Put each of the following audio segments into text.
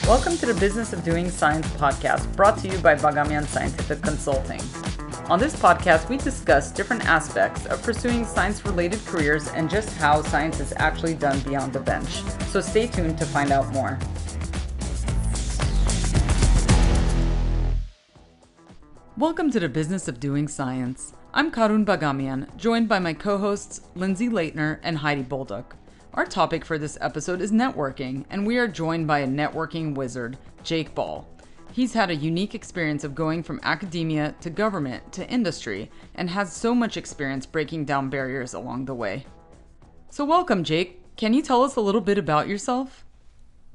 Welcome to the Business of Doing Science podcast, brought to you by Bagamian Scientific Consulting. On this podcast, we discuss different aspects of pursuing science-related careers and just how science is actually done beyond the bench. So stay tuned to find out more. Welcome to the Business of Doing Science. I'm Karun Bagamian, joined by my co-hosts Lindsay Leitner and Heidi Bolduc. Our topic for this episode is networking, and we are joined by a networking wizard, Jake Ball. He's had a unique experience of going from academia to government to industry and has so much experience breaking down barriers along the way. So welcome, Jake. Can you tell us a little bit about yourself?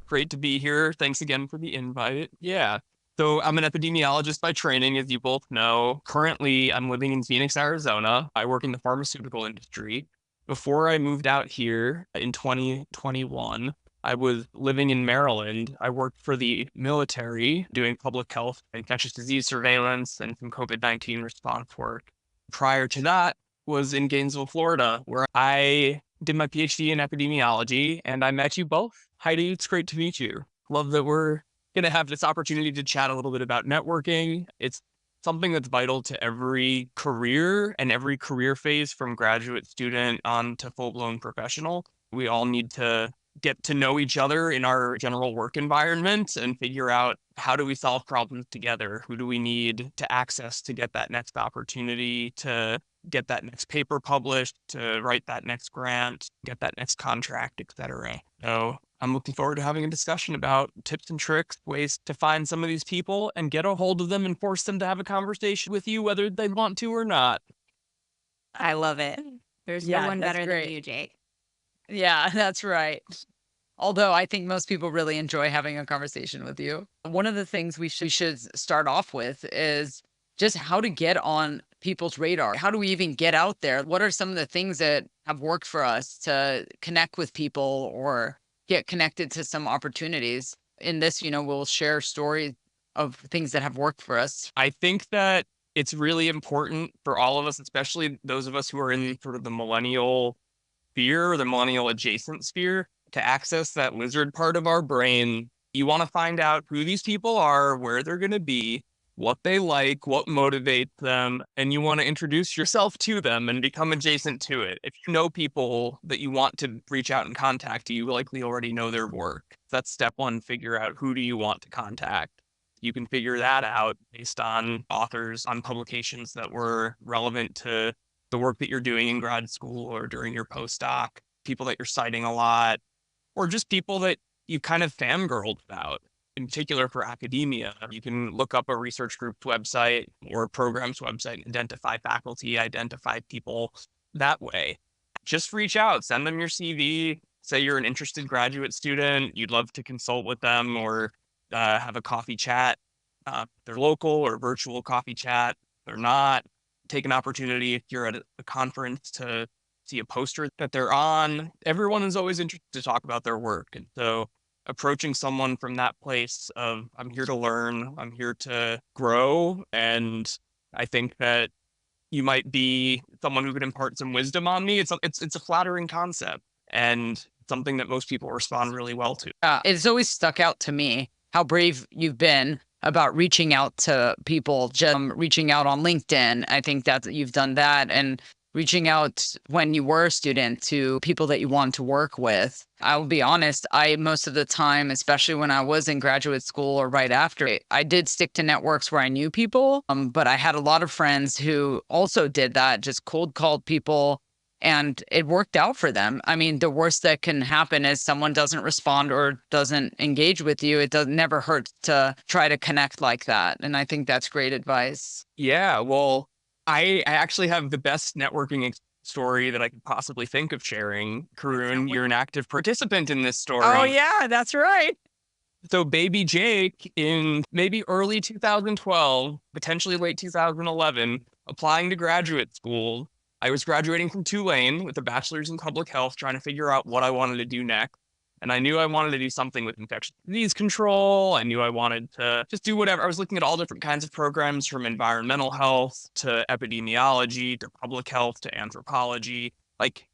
Great to be here. Thanks again for the invite. Yeah. So I'm an epidemiologist by training, as you both know. Currently, I'm living in Phoenix, Arizona. I work in the pharmaceutical industry. Before I moved out here in 2021, I was living in Maryland. I worked for the military doing public health, infectious disease surveillance, and some COVID-19 response work. Prior to that was in Gainesville, Florida, where I did my PhD in epidemiology, and I met you both. Heidi, it's great to meet you. Love that we're going to have this opportunity to chat a little bit about networking. It's something that's vital to every career and every career phase, from graduate student on to full-blown professional. We all need to get to know each other in our general work environment and figure out, how do we solve problems together? Who do we need to access to get that next opportunity, to get that next paper published, to write that next grant, get that next contract, etc. So I'm looking forward to having a discussion about tips and tricks, ways to find some of these people and get a hold of them and force them to have a conversation with you, whether they want to or not. I love it. There's no one better great. than you, Jake. Yeah, that's right. Although I think most people really enjoy having a conversation with you. One of the things we should start off with is just how to get on people's radar. How do we even get out there? What are some of the things that have worked for us to connect with people or get connected to some opportunities? In this, we'll share stories of things that have worked for us. I think that it's really important for all of us, especially those of us who are in sort of the millennial sphere or the millennial adjacent sphere, to access that lizard part of our brain. You want to find out who these people are, where they're going to be, what they like, what motivates them, and you want to introduce yourself to them and become adjacent to it. If you know people that you want to reach out and contact, you likely already know their work. That's step one. Figure out, who do you want to contact. You can figure that out based on authors, on publications that were relevant to the work that you're doing in grad school or during your postdoc, people that you're citing a lot, or just people that you kind of fangirled about. In particular for academia, you can look up a research group's website or a program's website, identify faculty, identify people that way. Just reach out, send them your CV, say you're an interested graduate student, you'd love to consult with them or have a coffee chat. They're local or virtual coffee chat. They're not. Take an opportunity if you're at a conference to see a poster that they're on. Everyone is always interested to talk about their work. And so approaching someone from that place of, I'm here to learn, I'm here to grow. And I think that you might be someone who could impart some wisdom on me. It's a flattering concept and something that most people respond really well to. It's always stuck out to me how brave you've been about reaching out to people, just reaching out on LinkedIn. I think that you've done that, and reaching out when you were a student to people that you want to work with. I'll be honest, I most of the time, especially when I was in graduate school or right after, I did stick to networks where I knew people, but I had a lot of friends who also did that, just cold called people, and it worked out for them. I mean, the worst that can happen is someone doesn't respond or doesn't engage with you. It never hurts to try to connect like that. And I think that's great advice. Yeah, well, I actually have the best networking story that I could possibly think of sharing. Karun, you're an active participant in this story. Oh, yeah, that's right. So baby Jake, in maybe early 2012, potentially late 2011, applying to graduate school. I was graduating from Tulane with a bachelor's in public health, trying to figure out what I wanted to do next. And I knew I wanted to do something with infectious disease control. I knew I wanted to just do whatever. I was looking at all different kinds of programs, from environmental health to epidemiology to public health to anthropology, like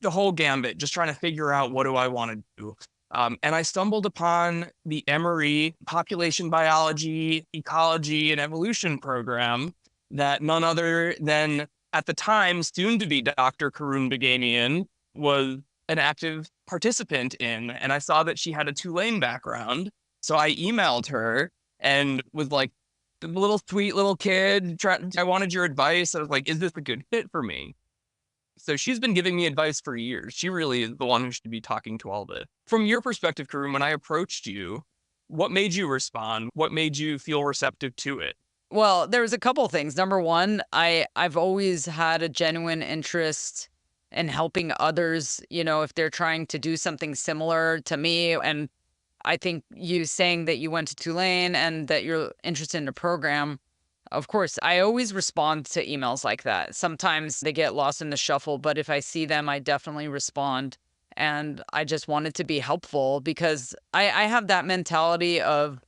the whole gambit, just trying to figure out, what do I want to do? And I stumbled upon the Emory Population Biology, Ecology, and Evolution program that none other than, at the time, soon-to-be Dr. Karun Beganian was an active participant in. And I saw that she had a Tulane background. So I emailed her and was like, the little sweet little kid, I wanted your advice. I was like, is this a good fit for me? So she's been giving me advice for years. She really is the one who should be talking to all this. From your perspective, Karun, when I approached you, what made you respond? What made you feel receptive to it? Well, there was a couple things. Number one, I've always had a genuine interest in helping others, if they're trying to do something similar to me. And I think you saying that you went to Tulane and that you're interested in the program, of course, I always respond to emails like that. Sometimes they get lost in the shuffle, but if I see them, I definitely respond. And I just wanted to be helpful because I have that mentality of,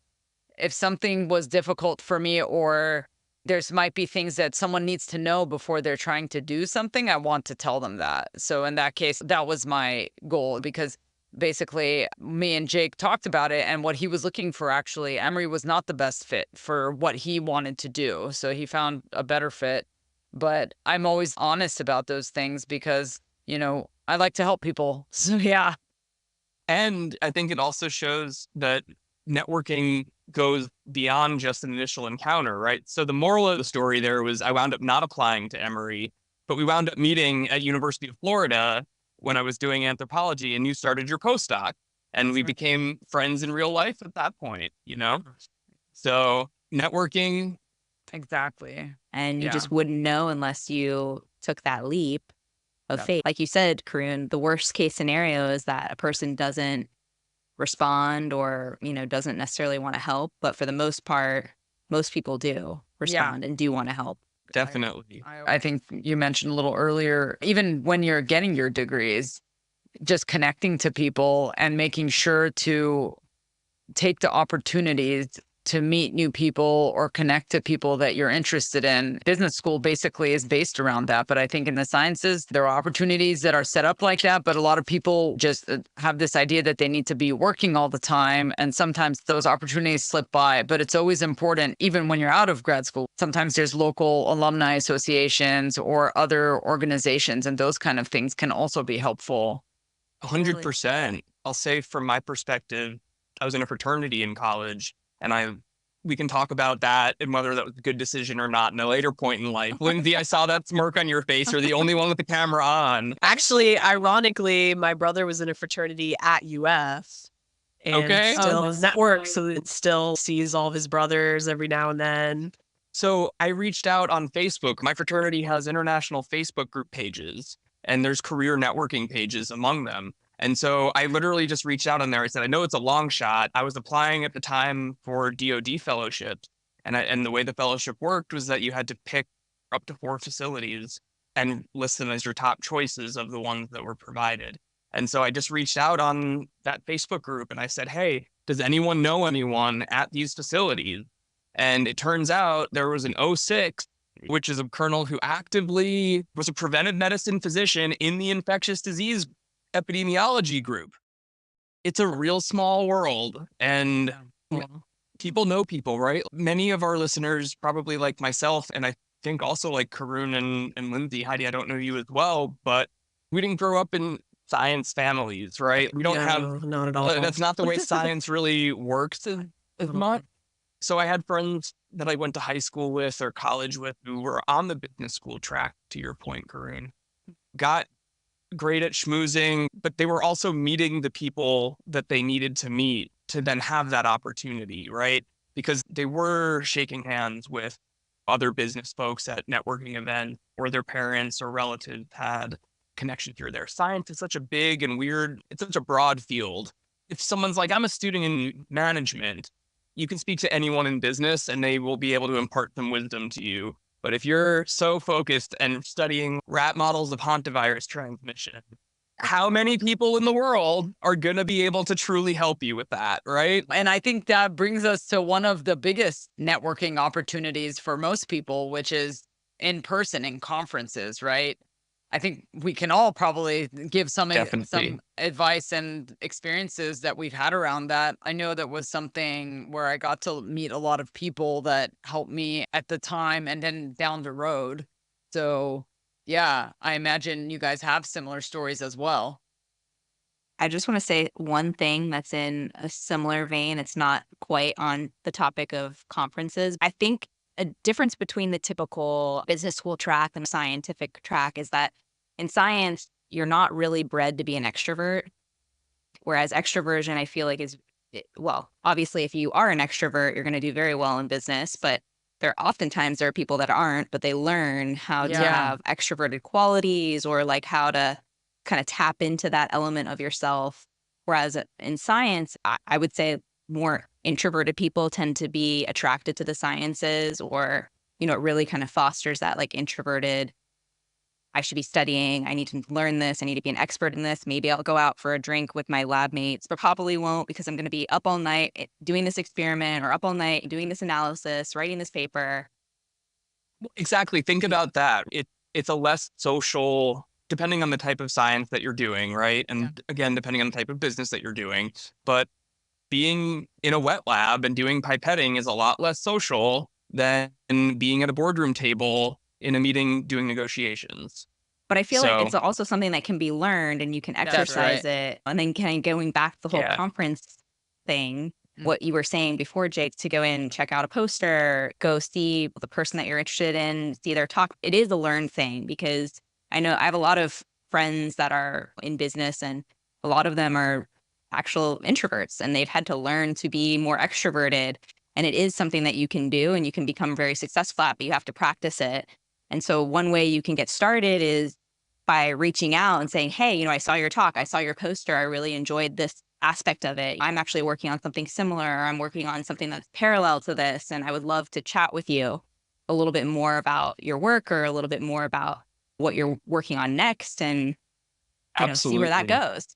if something was difficult for me, or there's might be things that someone needs to know before they're trying to do something, I want to tell them that. So in that case, that was my goal, because basically me and Jake talked about it, and what he was looking for, actually, Emory was not the best fit for what he wanted to do. So he found a better fit. But I'm always honest about those things because, I like to help people. So yeah. And I think it also shows that networking goes beyond just an initial encounter, right? So the moral of the story there was I wound up not applying to Emory, but we wound up meeting at University of Florida when I was doing anthropology, and you started your postdoc, and we became friends in real life at that point, So networking. Exactly. And you Yeah. just wouldn't know unless you took that leap of faith. Like you said, Karun, the worst case scenario is that a person doesn't respond or, doesn't necessarily want to help. But for the most part, most people do respond and do want to help. Definitely. I think you mentioned a little earlier, even when you're getting your degrees, just connecting to people and making sure to take the opportunities to meet new people or connect to people that you're interested in. Business school basically is based around that. But I think in the sciences, there are opportunities that are set up like that. But a lot of people just have this idea that they need to be working all the time. And sometimes those opportunities slip by. But it's always important, even when you're out of grad school, sometimes there's local alumni associations or other organizations, and those kind of things can also be helpful. 100%. I'll say from my perspective, I was in a fraternity in college, and we can talk about that and whether that was a good decision or not in a later point in life. Lindsay, I saw that smirk on your face. You're the only one with the camera on. Actually, ironically, my brother was in a fraternity at UF and still networks, so it still sees all of his brothers every now and then. So I reached out on Facebook. My fraternity has international Facebook group pages, and there's career networking pages among them. And so I literally just reached out on there. I said, I know it's a long shot. I was applying at the time for DoD fellowships. And the way the fellowship worked was that you had to pick up to 4 facilities and list them as your top choices of the ones that were provided. And so I just reached out on that Facebook group and I said, hey, does anyone know anyone at these facilities? And it turns out there was an 06, which is a colonel who actively was a preventive medicine physician in the infectious disease epidemiology group. It's a real small world, and people know people, right? Many of our listeners, probably like myself, and I think also like Karun and Lindsay, Heidi, I don't know you as well, but we didn't grow up in science families, right? We don't have, not at all. That's not the way science really works as much. So I had friends that I went to high school with or college with who were on the business school track, to your point, Karun. Got great at schmoozing, but they were also meeting the people that they needed to meet to then have that opportunity, right? Because they were shaking hands with other business folks at networking events, or their parents or relatives had connections here or there. Science is such a big and weird, it's such a broad field. If someone's like, I'm a student in management, you can speak to anyone in business and they will be able to impart some wisdom to you. But if you're so focused and studying rat models of hantavirus transmission, how many people in the world are going to be able to truly help you with that, right? And I think that brings us to one of the biggest networking opportunities for most people, which is in person in conferences, right? I think we can all probably give some Definitely. advice and experiences that we've had around that. I know that was something where I got to meet a lot of people that helped me at the time and then down the road. So, yeah, I imagine you guys have similar stories as well. I just want to say one thing that's in a similar vein. It's not quite on the topic of conferences. I think a difference between the typical business school track and scientific track is that in science, you're not really bred to be an extrovert. Whereas extroversion, I feel like well, obviously, if you are an extrovert, you're going to do very well in business, but there are people that aren't, but they learn how to have extroverted qualities or like how to kind of tap into that element of yourself. Whereas in science, I would say more introverted people tend to be attracted to the sciences, or, it really kind of fosters that like introverted, I should be studying, I need to learn this, I need to be an expert in this. Maybe I'll go out for a drink with my lab mates, but probably won't because I'm going to be up all night doing this experiment, or up all night doing this analysis, writing this paper. Exactly. Think about that. It's a less social, depending on the type of science that you're doing, right? And again, depending on the type of business that you're doing. But being in a wet lab and doing pipetting is a lot less social than being at a boardroom table in a meeting doing negotiations. But I feel like it's also something that can be learned and you can exercise it. And then kind of going back to the whole conference thing, what you were saying before, Jake, to go in, check out a poster, go see the person that you're interested in, see their talk. It is a learned thing, because I know I have a lot of friends that are in business, and a lot of them are actual introverts, and they've had to learn to be more extroverted. And it is something that you can do and you can become very successful at, but you have to practice it. And so one way you can get started is by reaching out and saying, hey, I saw your talk, I saw your poster, I really enjoyed this aspect of it. I'm actually working on something similar, or I'm working on something that's parallel to this, and I would love to chat with you a little bit more about your work, or a little bit more about what you're working on next, and see where that goes.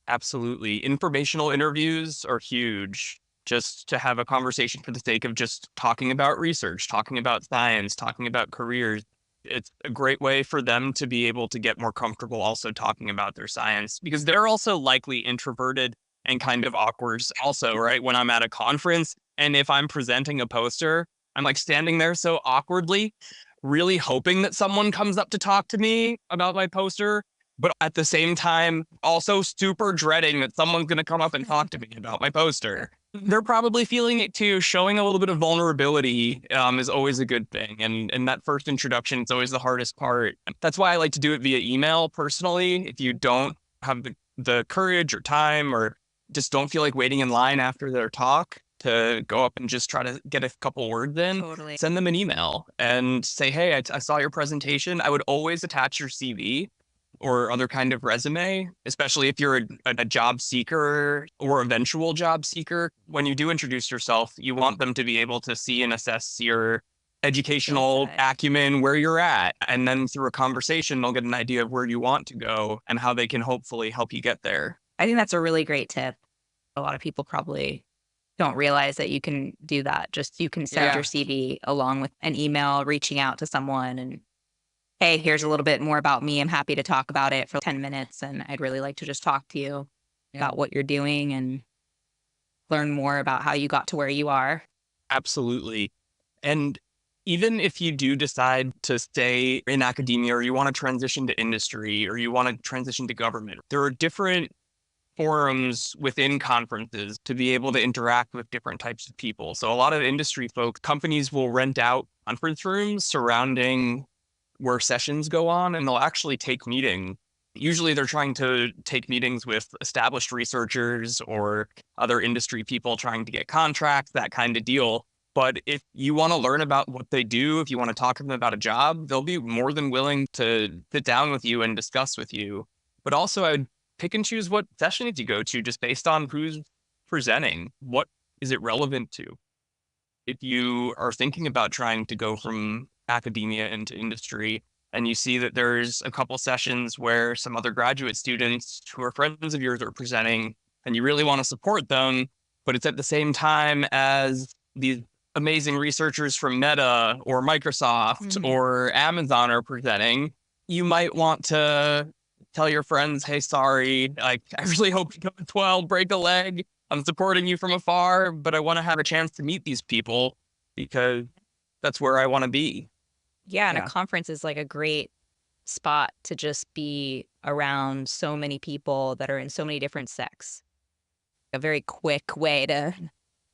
Absolutely. Informational interviews are huge. Just to have a conversation for the sake of just talking about research, talking about science, talking about careers. It's a great way for them to be able to get more comfortable also talking about their science, because they're also likely introverted and kind of awkward also, right? When I'm at a conference and if I'm presenting a poster, I'm like standing there so awkwardly, really hoping that someone comes up to talk to me about my poster, but at the same time, also super dreading that someone's going to come up and talk to me about my poster. They're probably feeling it too. Showing a little bit of vulnerability is always a good thing. And that first introduction is always the hardest part. That's why I like to do it via email personally. If you don't have the courage or time, or just don't feel like waiting in line after their talk to go up and just try to get a couple words in, send them an email and say, hey, I saw your presentation. I would always attach your CV or other kind of resume, especially if you're a job seeker or eventual job seeker. When you do introduce yourself, you want them to be able to see and assess your educational acumen, where you're at. And then through a conversation, they'll get an idea of where you want to go and how they can hopefully help you get there. I think that's a really great tip. A lot of people probably don't realize that you can do that. Just you can send your CV along with an email, reaching out to someone and, hey, here's a little bit more about me. I'm happy to talk about it for 10 minutes. And I'd really like to just talk to you about what you're doing and learn more about how you got to where you are. Absolutely. And even if you do decide to stay in academia, or you want to transition to industry, or you want to transition to government, there are different forums within conferences to be able to interact with different types of people. So a lot of industry folks, companies will rent out conference rooms surrounding where sessions go on, and they'll actually take meetings. Usually they're trying to take meetings with established researchers or other industry people trying to get contracts, that kind of deal. But if you want to learn about what they do, if you want to talk to them about a job, they'll be more than willing to sit down with you and discuss with you. But also I would pick and choose what sessions you go to just based on who's presenting. What is it relevant to? If you are thinking about trying to go from academia into industry, and you see that there's a couple sessions where some other graduate students who are friends of yours are presenting, and you really want to support them, but it's at the same time as these amazing researchers from Meta or Microsoft or Amazon are presenting, you might want to tell your friends, hey, sorry, like, I really hope you go to 12, break a leg. I'm supporting you from afar, but I want to have a chance to meet these people because that's where I want to be. Yeah, and a conference is like a great spot to just be around so many people that are in so many different sects. A very quick way to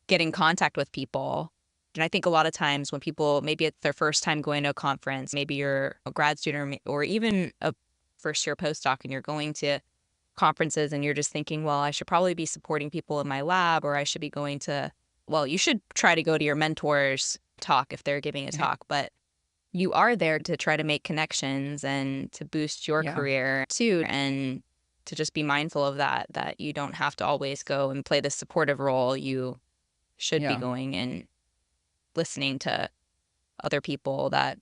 get in contact with people. And I think a lot of times when people, maybe it's their first time going to a conference, maybe you're a grad student or even a first year postdoc and you're going to conferences and you're just thinking, well, I should probably be supporting people in my lab, or I should be going to, well, you should try to go to your mentor's talk if they're giving a talk, but you are there to try to make connections and to boost your career too, and to just be mindful of that you don't have to always go and play the supportive role. You should be going and listening to other people that,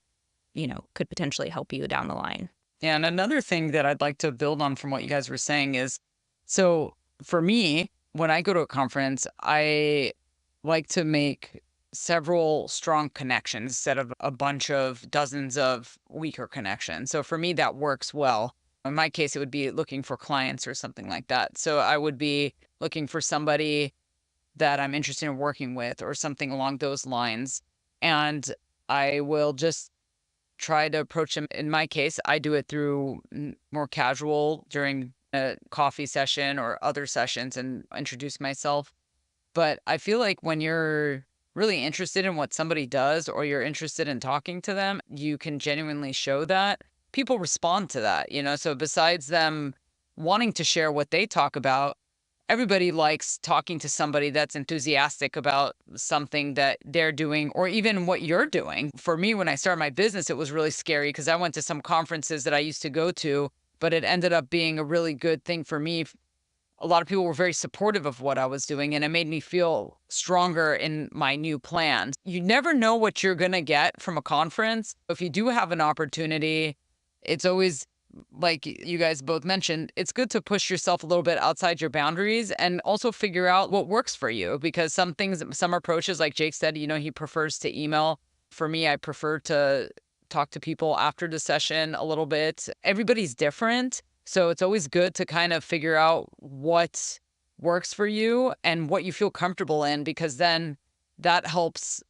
could potentially help you down the line. Yeah, and another thing that I'd like to build on from what you guys were saying is, so for me, when I go to a conference, I like to make several strong connections instead of a bunch of dozens of weaker connections. So for me, that works well. In my case, it would be looking for clients or something like that. So I would be looking for somebody that I'm interested in working with or something along those lines. And I will just try to approach them. In my case, I do it through more casual during a coffee session or other sessions and introduce myself. But I feel like when you're really interested in what somebody does or you're interested in talking to them, you can genuinely show that. People respond to that, So besides them wanting to share what they talk about, everybody likes talking to somebody that's enthusiastic about something that they're doing or even what you're doing. For me, when I started my business, it was really scary because I went to some conferences that I used to go to, but it ended up being a really good thing for me. A lot of people were very supportive of what I was doing, and it made me feel stronger in my new plans. You never know what you're going to get from a conference. If you do have an opportunity, it's always, like you guys both mentioned, it's good to push yourself a little bit outside your boundaries and also figure out what works for you, because some things, some approaches, like Jake said, he prefers to email. For me, I prefer to talk to people after the session a little bit. Everybody's different. So it's always good to kind of figure out what works for you and what you feel comfortable in, because then that helps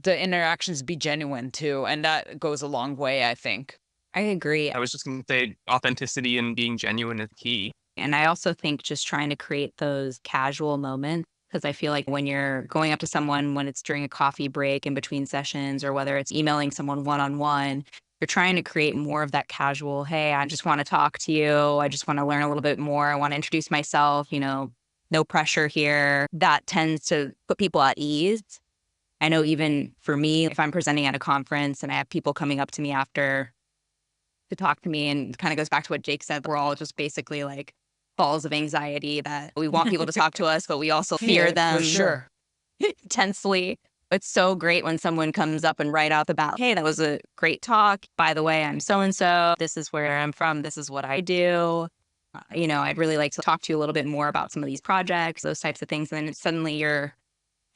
the interactions be genuine too. And that goes a long way, I think. I agree. I was just going to say authenticity and being genuine is key. And I also think just trying to create those casual moments, because I feel like when you're going up to someone, when it's during a coffee break in between sessions, or whether it's emailing someone one-on-one, you're trying to create more of that casual, hey, I just want to talk to you. I just want to learn a little bit more. I want to introduce myself, no pressure here. That tends to put people at ease. I know even for me, if I'm presenting at a conference and I have people coming up to me after to talk to me, and it kind of goes back to what Jake said, we're all just basically like balls of anxiety that we want people to talk to us, but we also fear them for sure. intensely. It's so great when someone comes up and right out the bat, hey, that was a great talk. By the way, I'm so-and-so. This is where I'm from. This is what I do. I'd really like to talk to you a little bit more about some of these projects, those types of things. And then suddenly you're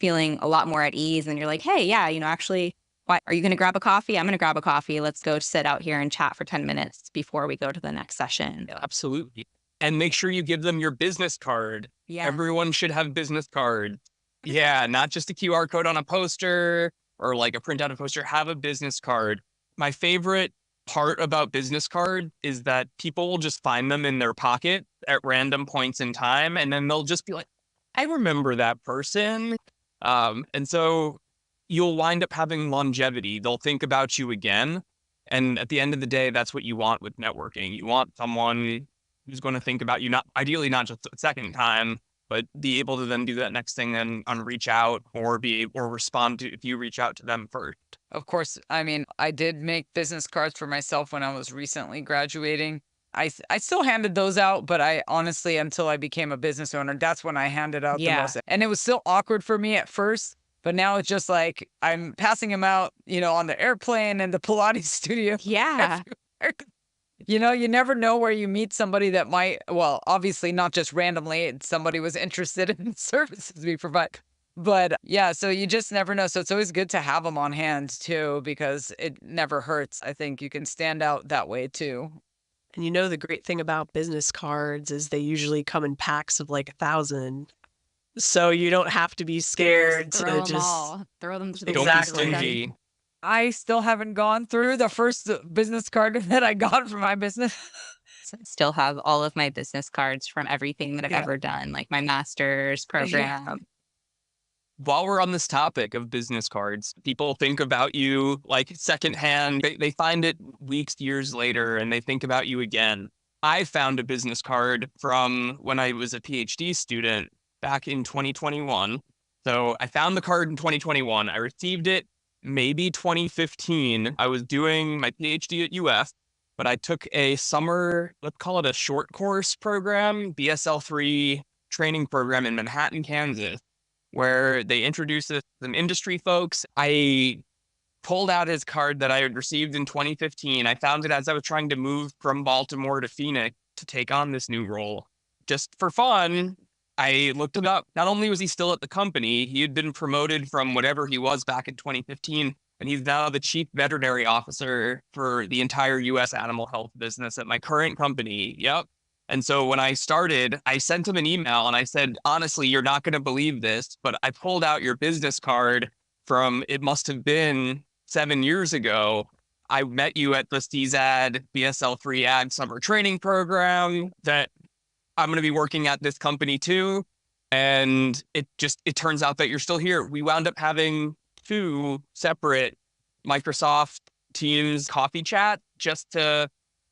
feeling a lot more at ease and you're like, hey, yeah, actually, why are you going to grab a coffee? I'm going to grab a coffee. Let's go sit out here and chat for 10 minutes before we go to the next session. Absolutely. And make sure you give them your business card. Yeah. Everyone should have business cards. Yeah, not just a QR code on a poster or like a printout of poster. Have a business card. My favorite part about business card is that people will just find them in their pocket at random points in time, and then they'll just be like, I remember that person. And so you'll wind up having longevity. They'll think about you again. And at the end of the day, that's what you want with networking. You want someone who's going to think about you, ideally not just a second time, but be able to then do that next thing and reach out or respond to if you reach out to them first. Of course. I mean, I did make business cards for myself when I was recently graduating. I still handed those out, but I honestly, until I became a business owner, that's when I handed out the most. And it was still awkward for me at first, but now it's just like I'm passing them out, on the airplane and the Pilates studio. Yeah. You never know where you meet somebody that might, well, obviously not just randomly, somebody was interested in the services we provide. But yeah, so you just never know. So it's always good to have them on hand too, because it never hurts. I think you can stand out that way too. And the great thing about business cards is they usually come in packs of like 1,000. So you don't have to be scared Throw to them just all. Throw them to the Don't Exactly. be stingy. I still haven't gone through the first business card that I got for my business. Still have all of my business cards from everything that I've ever done, like my master's program. While we're on this topic of business cards, people think about you like secondhand. They find it weeks, years later, and they think about you again. I found a business card from when I was a PhD student back in 2021. So I found the card in 2021. I received it maybe 2015. I was doing my PhD at UF, but I took a summer, let's call it a short course program, BSL-3 training program in Manhattan, Kansas, where they introduced some industry folks. I pulled out his card that I had received in 2015. I found it as I was trying to move from Baltimore to Phoenix to take on this new role. Just for fun, I looked it up. Not only was he still at the company, he had been promoted from whatever he was back in 2015, and he's now the chief veterinary officer for the entire U.S. animal health business at my current company. Yep. And so when I started, I sent him an email and I said, honestly, you're not going to believe this, but I pulled out your business card from, it must have been 7 years ago. I met you at the CZAD BSL-3 Ag Summer Training Program that I'm going to be working at this company too. And it turns out that you're still here. We wound up having 2 separate Microsoft Teams coffee chat just to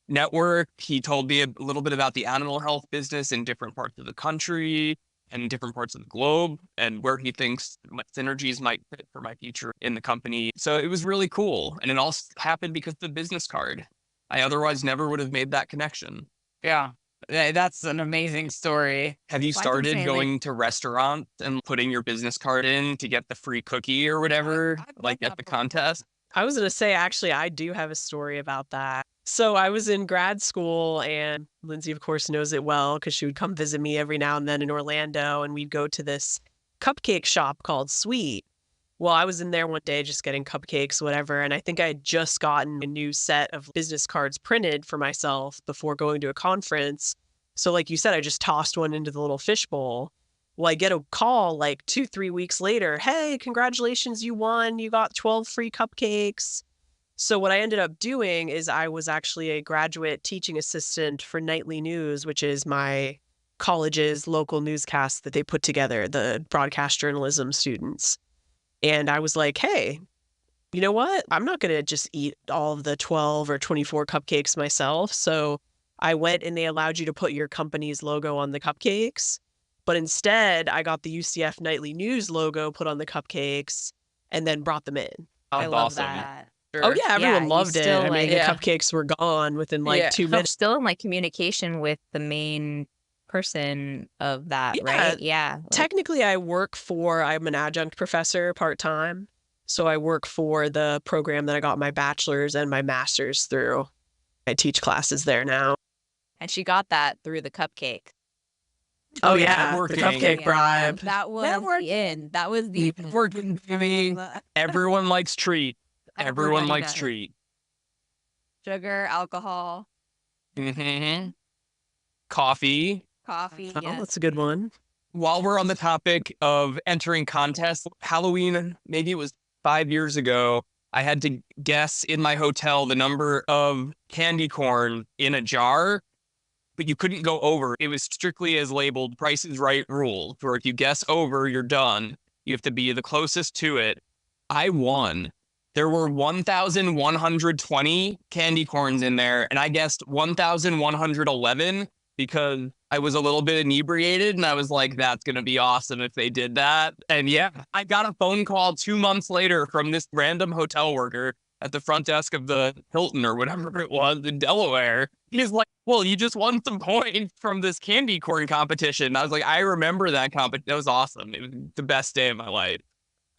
network. He told me a little bit about the animal health business in different parts of the country and different parts of the globe and where he thinks my synergies might fit for my future in the company. So it was really cool. And it all happened because of the business card. I otherwise never would have made that connection. Yeah. That's an amazing story. Have you started going to restaurants and putting your business card in to get the free cookie or whatever, like at the contest? I was going to say, actually, I do have a story about that. So I was in grad school, and Lindsay, of course, knows it well because she would come visit me every now and then in Orlando, and we'd go to this cupcake shop called Sweet. Well, I was in there one day just getting cupcakes, whatever, and I think I had just gotten a new set of business cards printed for myself before going to a conference. So like you said, I just tossed one into the little fishbowl. Well, I get a call like 2-3 weeks later. Hey, congratulations, you won. You got 12 free cupcakes. So what I ended up doing is I was actually a graduate teaching assistant for Nightly News, which is my college's local newscast that they put together, the broadcast journalism students. And I was like, hey, you know what? I'm not going to just eat all of the 12 or 24 cupcakes myself. So I went and they allowed you to put your company's logo on the cupcakes. But instead, I got the UCF Nightly News logo put on the cupcakes and then brought them in. I love awesome. that. Sure. Oh, yeah, everyone you loved it. still, I mean, like- the Yeah. cupcakes were gone within like Yeah. 2 I'm minutes. still in like communication with the main person of that, Yeah, right? Yeah. like- Technically, I'm an adjunct professor part-time. So I work for the program that I got my bachelor's and my master's through. I teach classes there now. and she got that through the cupcake. Oh, yeah, the networking. cupcake bribe. That was Network- the end. That was the Networking, baby. Everyone likes treat. Everyone Everybody likes does. treat. Sugar, alcohol, Mm-hmm. Coffee. coffee. Oh, yes. that's a good one. While we're on the topic of entering contests, Halloween, maybe it was 5 years ago, I had to guess in my hotel the number of candy corn in a jar, but you couldn't go over. It was strictly as labeled Price is Right rules, where if you guess over, you're done. You have to be the closest to it. I won. There were 1,120 candy corns in there, and I guessed 1,111 because I was a little bit inebriated, and I was like, that's going to be awesome if they did that. And yeah, I got a phone call 2 months later from this random hotel worker at the front desk of the Hilton or whatever it was in Delaware. He's like, well, you just won some points from this candy corn competition. I was like, I remember that competition. That was awesome. It was the best day of my life.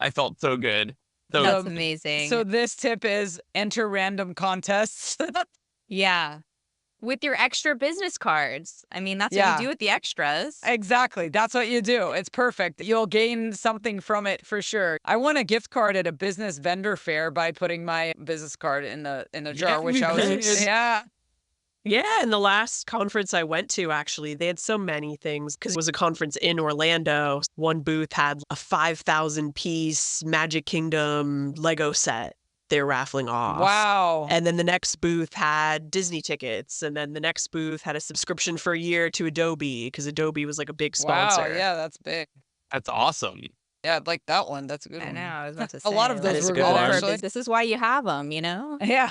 I felt so good. So That's amazing. So this tip is enter random contests. yeah. with your extra business cards. I mean, that's what Yeah. you do with the extras. Exactly. That's what you do. It's perfect. You'll gain something from it for sure. I won a gift card at a business vendor fair by putting my business card in the jar, which I was Yes. yeah. Yeah, and the last conference I went to, actually, they had so many things because it was a conference in Orlando. One booth had a 5,000 piece Magic Kingdom Lego set they were raffling off. Wow. And then the next booth had Disney tickets. And then the next booth had a subscription for a year to Adobe because Adobe was like a big sponsor. Wow, yeah, that's big. That's awesome. Yeah, I'd like that one. That's a good I one. know. I was about to A say. lot of That those is a were good good, one. actually. This is why you have them, you know? Yeah.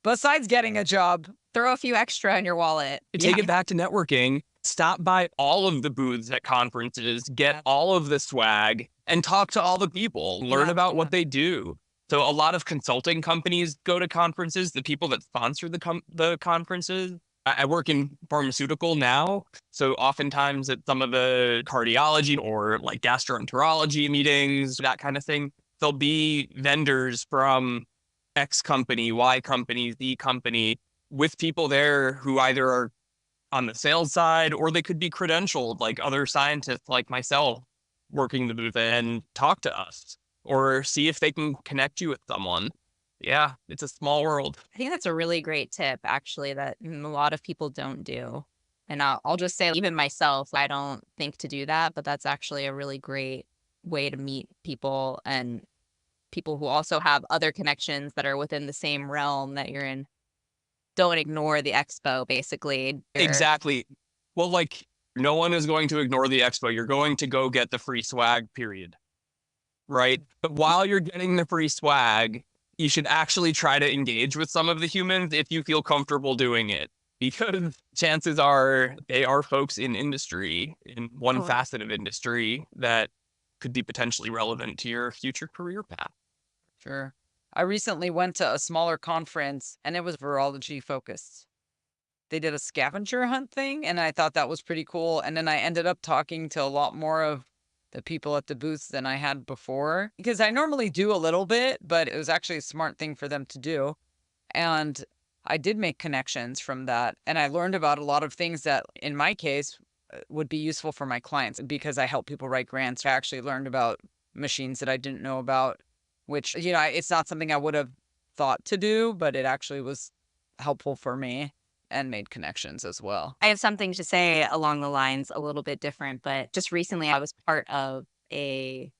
Besides getting a job. Throw a few extra in your wallet. To take it back to networking, stop by all of the booths at conferences, get all of the swag, and talk to all the people. Learn Yeah, about yeah. what they do. So a lot of consulting companies go to conferences, the people that sponsor the conferences. I work in pharmaceutical now, so oftentimes at some of the cardiology or like gastroenterology meetings, that kind of thing, there'll be vendors from X company, Y company, Z company, with people there who either are on the sales side or they could be credentialed, like other scientists like myself working the booth, and talk to us or see if they can connect you with someone. Yeah, it's a small world. I think that's a really great tip, actually, that a lot of people don't do. And I'll just say, even myself, I don't think to do that, but that's actually a really great way to meet people and people who also have other connections that are within the same realm that you're in. Don't ignore the expo, basically. Exactly. Well, like, no one is going to ignore the expo. You're going to go get the free swag, period. Right? But while you're getting the free swag, you should actually try to engage with some of the humans if you feel comfortable doing it. Because chances are they are folks in industry, in one facet of industry, that could be potentially relevant to your future career path. Sure. I recently went to a smaller conference and it was virology focused. They did a scavenger hunt thing and I thought that was pretty cool. And then I ended up talking to a lot more of the people at the booths than I had before because I normally do a little bit, but it was actually a smart thing for them to do. And I did make connections from that. And I learned about a lot of things that in my case would be useful for my clients because I help people write grants. I actually learned about machines that I didn't know about, which, you know, it's not something I would have thought to do, but it actually was helpful for me and made connections as well. I have something to say along the lines a little bit different, but just recently I was part of a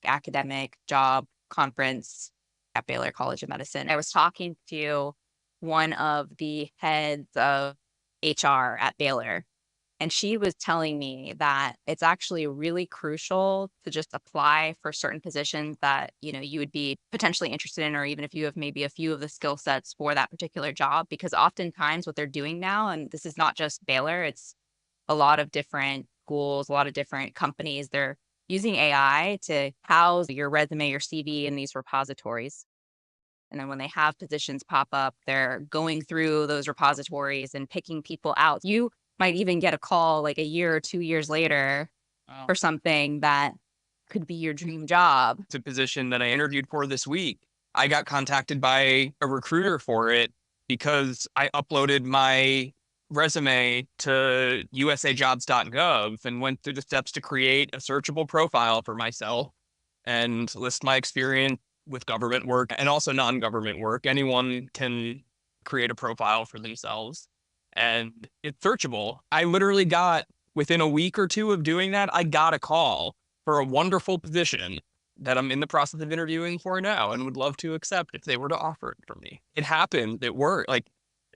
academic job conference at Baylor College of Medicine. I was talking to one of the heads of HR at Baylor, and she was telling me that it's actually really crucial to just apply for certain positions that, you know, you would be potentially interested in, or even if you have maybe a few of the skill sets for that particular job, because oftentimes what they're doing now, and this is not just Baylor, it's a lot of different schools, a lot of different companies, they're using AI to house your resume, your CV in these repositories. And then when they have positions pop up, they're going through those repositories and picking people out. You might even get a call like a year or 2 years later for something that could be your dream job. It's a position that I interviewed for this week. I got contacted by a recruiter for it because I uploaded my resume to usajobs.gov and went through the steps to create a searchable profile for myself and list my experience with government work and also non-government work. Anyone can create a profile for themselves and it's searchable. I literally got, within a week or two of doing that, I got a call for a wonderful position that I'm in the process of interviewing for now and would love to accept if they were to offer it for me. It happened. It worked. Like,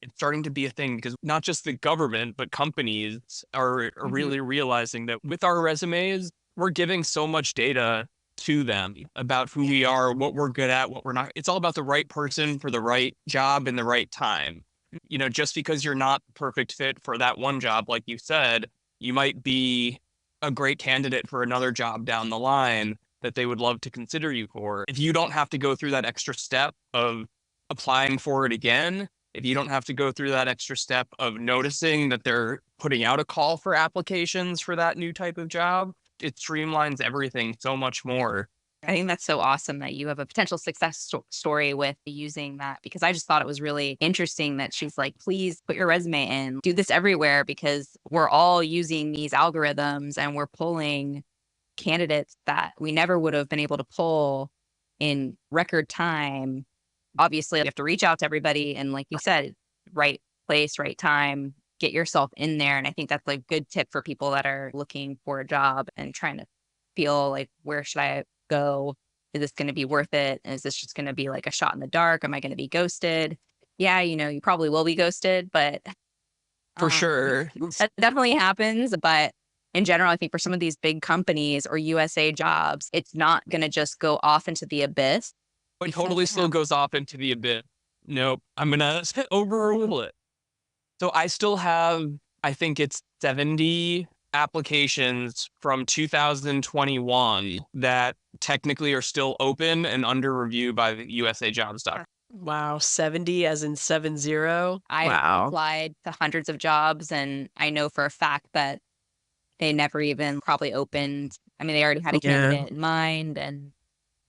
it's starting to be a thing because not just the government, but companies are really realizing that with our resumes, we're giving so much data to them about who we are, what we're good at, what we're not. It's all about the right person for the right job in the right time. You know, just because you're not the perfect fit for that one job, like you said, you might be a great candidate for another job down the line that they would love to consider you for. If you don't have to go through that extra step of applying for it again, if you don't have to go through that extra step of noticing that they're putting out a call for applications for that new type of job, it streamlines everything so much more. I think that's so awesome that you have a potential success story with using that, because I just thought it was really interesting that she's like, please put your resume in, do this everywhere, because we're all using these algorithms and we're pulling candidates that we never would have been able to pull in record time. Obviously, you have to reach out to everybody. And like you said, right place, right time, get yourself in there. And I think that's a good tip for people that are looking for a job and trying to feel like, where should I go? Is this going to be worth it? Is this just going to be like a shot in the dark? Am I going to be ghosted? Yeah, you probably will be ghosted, but For sure. that definitely happens. But in general, I think for some of these big companies or USA jobs, it's not going to just go off into the abyss. It totally still goes off into the abyss. Nope. I'm going to overrule it. So I still have, I think it's 70 applications from 2021 that technically are still open and under review by the USAjobs.com. Wow, 70 as in 70? I Wow. applied to hundreds of jobs, and I know for a fact that they never even probably opened. I mean, they already had a candidate in mind, and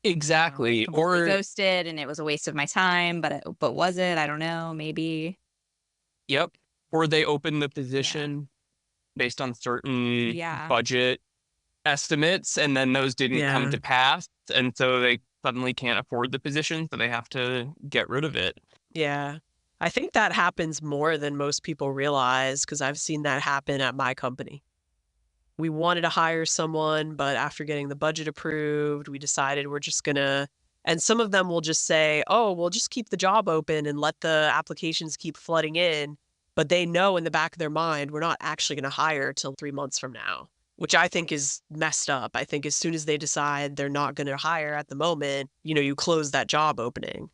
Exactly. completely Or, ghosted, and it was a waste of my time. But was it? I don't know. Maybe. yep. Or they open the position based on certain Yeah. budget estimates, and then those didn't come to pass. And so they suddenly can't afford the position, so they have to get rid of it. Yeah. I think that happens more than most people realize, because I've seen that happen at my company. We wanted to hire someone, but after getting the budget approved, we decided we're just going to, and some of them will just say, oh, we'll just keep the job open and let the applications keep flooding in. But they know in the back of their mind, we're not actually going to hire till 3 months from now, which I think is messed up. I think as soon as they decide they're not going to hire at the moment, you close that job opening.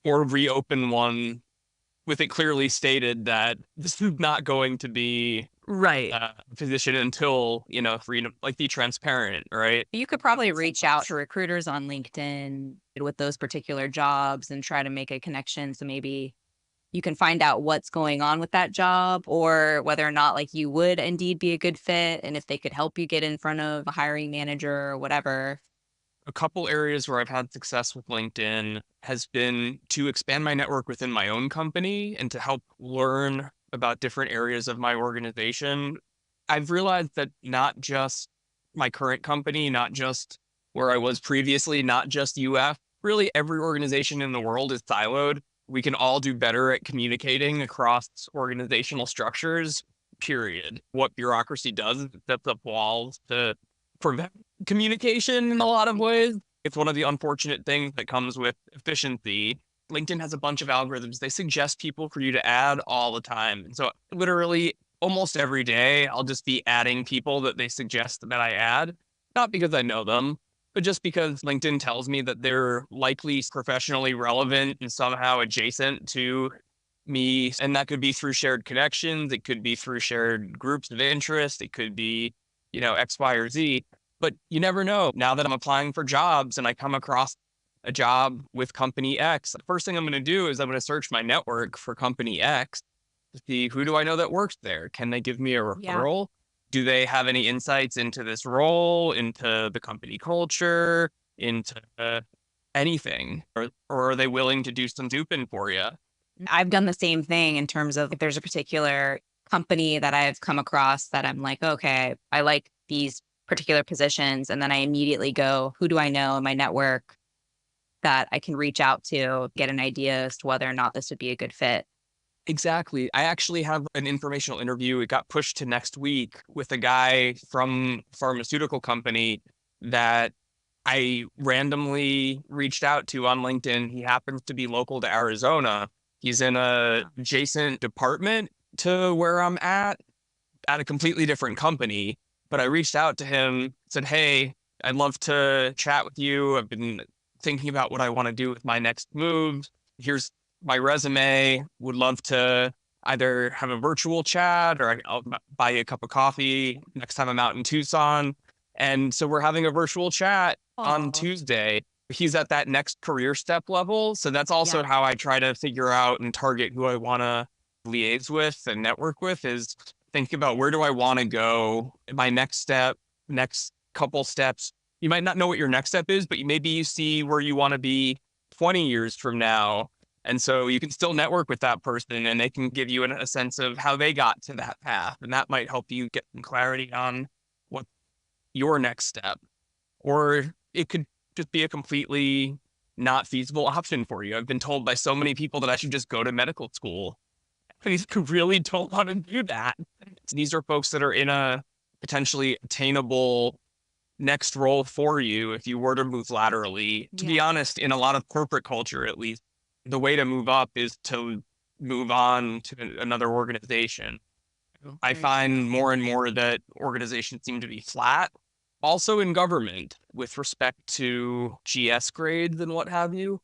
Or reopen one with it clearly stated that this is not going to be Right. a position until, freedom, like be transparent, right? You could probably reach out to recruiters on LinkedIn with those particular jobs and try to make a connection. So maybe you can find out what's going on with that job, or whether or not like you would indeed be a good fit, and if they could help you get in front of a hiring manager or whatever. A couple areas where I've had success with LinkedIn has been to expand my network within my own company and to help learn about different areas of my organization. I've realized that not just my current company, not just where I was previously, not just UF, really every organization in the world is siloed. We can all do better at communicating across organizational structures, period. What bureaucracy does is it sets up walls to prevent communication in a lot of ways. It's one of the unfortunate things that comes with efficiency. LinkedIn has a bunch of algorithms. They suggest people for you to add all the time. And so literally almost every day, I'll just be adding people that they suggest that I add, not because I know them, but just because LinkedIn tells me that they're likely professionally relevant and somehow adjacent to me. And that could be through shared connections. It could be through shared groups of interest. It could be, X, Y, or Z. But you never know. Now that I'm applying for jobs and I come across a job with company X, the first thing I'm going to do is I'm going to search my network for company X to see, who do I know that works there? Can they give me a referral? Do they have any insights into this role, into the company culture, into anything? Or are they willing to do some duping for you? I've done the same thing in terms of if there's a particular company that I've come across that I'm like, okay, I like these particular positions. And then I immediately go, who do I know in my network that I can reach out to, get an idea as to whether or not this would be a good fit. Exactly. I actually have an informational interview. It got pushed to next week with a guy from a pharmaceutical company that I randomly reached out to on LinkedIn. He happens to be local to Arizona. He's in a adjacent department to where I'm at a completely different company. But I reached out to him, said, hey, I'd love to chat with you. I've been thinking about what I want to do with my next move. Here's my resume. Would love to either have a virtual chat or I'll buy you a cup of coffee next time I'm out in Tucson. And so we're having a virtual chat on Tuesday. He's at that next career step level. So that's also how I try to figure out and target who I want to liaise with and network with, is think about where do I want to go? My next step, next couple steps You might not know what your next step is, but maybe you see where you want to be 20 years from now. And so you can still network with that person and they can give you a sense of how they got to that path. And that might help you get some clarity on what your next step, or it could just be a completely not feasible option for you. I've been told by so many people that I should just go to medical school. I really don't want to do that. These are folks that are in a potentially attainable next role for you if you were to move laterally. To be honest, in a lot of corporate culture, at least, the way to move up is to move on to another organization. I find more and more that organizations seem to be flat. Also in government, with respect to GS grades and what have you,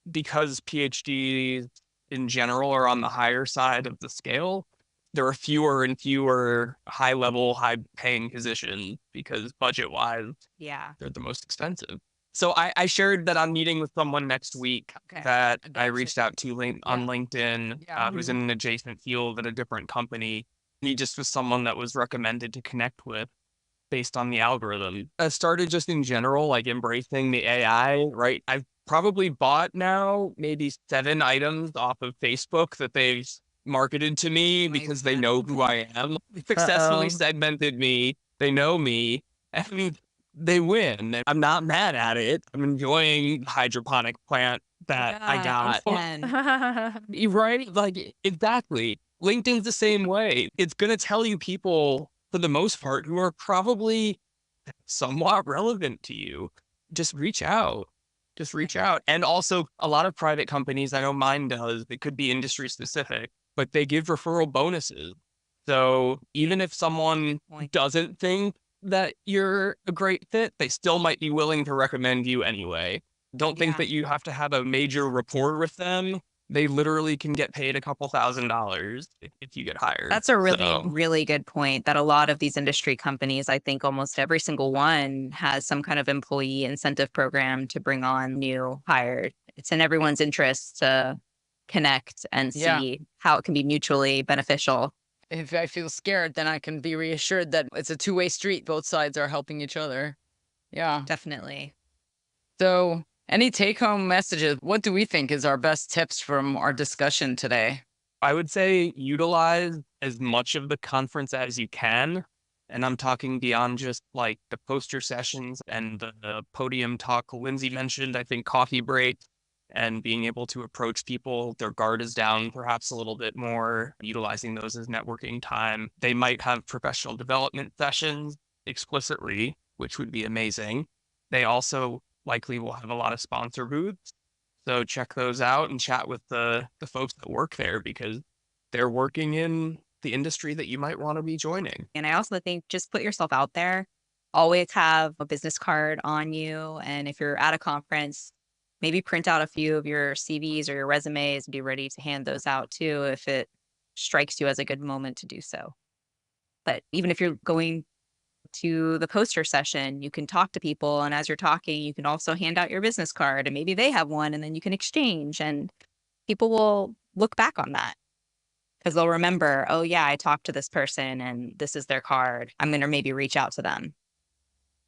because PhDs in general are on the higher side of the scale, there are fewer and fewer high-level, high-paying positions because budget-wise, they're the most expensive. So I shared that I'm meeting with someone next week that I reached out to on LinkedIn, who's in an adjacent field at a different company. He just was someone that was recommended to connect with based on the algorithm. I started just in general, like embracing the AI, right? I've probably bought now maybe 7 items off of Facebook that they've marketed to me because they know who I am. They successfully segmented me. They know me. And they win. I'm not mad at it. I'm enjoying the hydroponic plant that I got. Right? Like, exactly. LinkedIn's the same way. It's going to tell you people, for the most part, who are probably somewhat relevant to you. Just reach out. Just reach out. And also, a lot of private companies, I know mine does, it could be industry specific, but they give referral bonuses. So even if someone doesn't think that you're a great fit, they still might be willing to recommend you anyway. Don't think that you have to have a major rapport with them. They literally can get paid a couple $1,000s if you get hired. That's a really good point, that a lot of these industry companies, I think almost every single one has some kind of employee incentive program to bring on new hires. It's in everyone's interest to connect and see how it can be mutually beneficial. If I feel scared, then I can be reassured that it's a two-way street. Both sides are helping each other. Yeah. Definitely. So any take-home messages? What do we think is our best tips from our discussion today? I would say utilize as much of the conference as you can. And I'm talking beyond just like the poster sessions and the podium talk Lindsay mentioned. I think coffee break and being able to approach people, their guard is down perhaps a little bit more, utilizing those as networking time. They might have professional development sessions explicitly, which would be amazing. They also likely will have a lot of sponsor booths. So check those out and chat with the folks that work there, because they're working in the industry that you might want to be joining. And I also think just put yourself out there. Always have a business card on you. And if you're at a conference, maybe print out a few of your CVs or your resumes and be ready to hand those out too if it strikes you as a good moment to do so. But even if you're going to the poster session, you can talk to people. And as you're talking, you can also hand out your business card and maybe they have one and then you can exchange. And people will look back on that because they'll remember, oh yeah, I talked to this person and this is their card. I'm going to maybe reach out to them.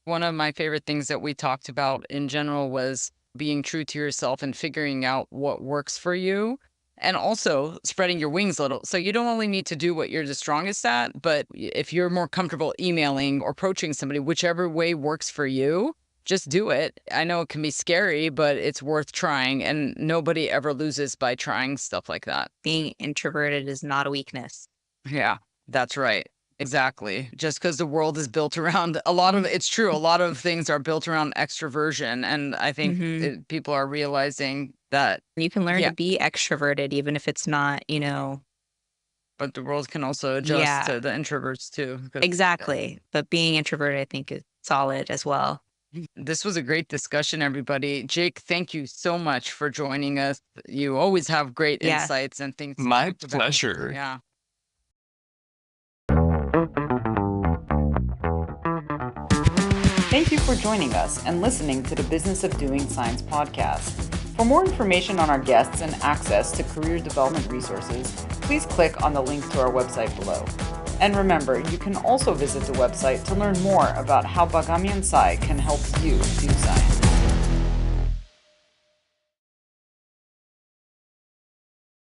One of my favorite things that we talked about in general was being true to yourself and figuring out what works for you, and also spreading your wings a little. So you don't only need to do what you're the strongest at, but if you're more comfortable emailing or approaching somebody, whichever way works for you, just do it. I know it can be scary, but it's worth trying, and nobody ever loses by trying stuff like that. Being introverted is not a weakness. Yeah, that's right. Exactly. Just because the world is built around it's true. A lot of things are built around extroversion. And I think people are realizing that you can learn to be extroverted, even if it's not, but the world can also adjust to the introverts too. Exactly. But being introverted, I think, is solid as well. This was a great discussion, everybody. Jake, thank you so much for joining us. You always have great insights and things. My pleasure. Yeah. Thank you for joining us and listening to the Business of Doing Science podcast. For more information on our guests and access to career development resources, please click on the link to our website below. And remember, you can also visit the website to learn more about how Bagamian Sai can help you do science.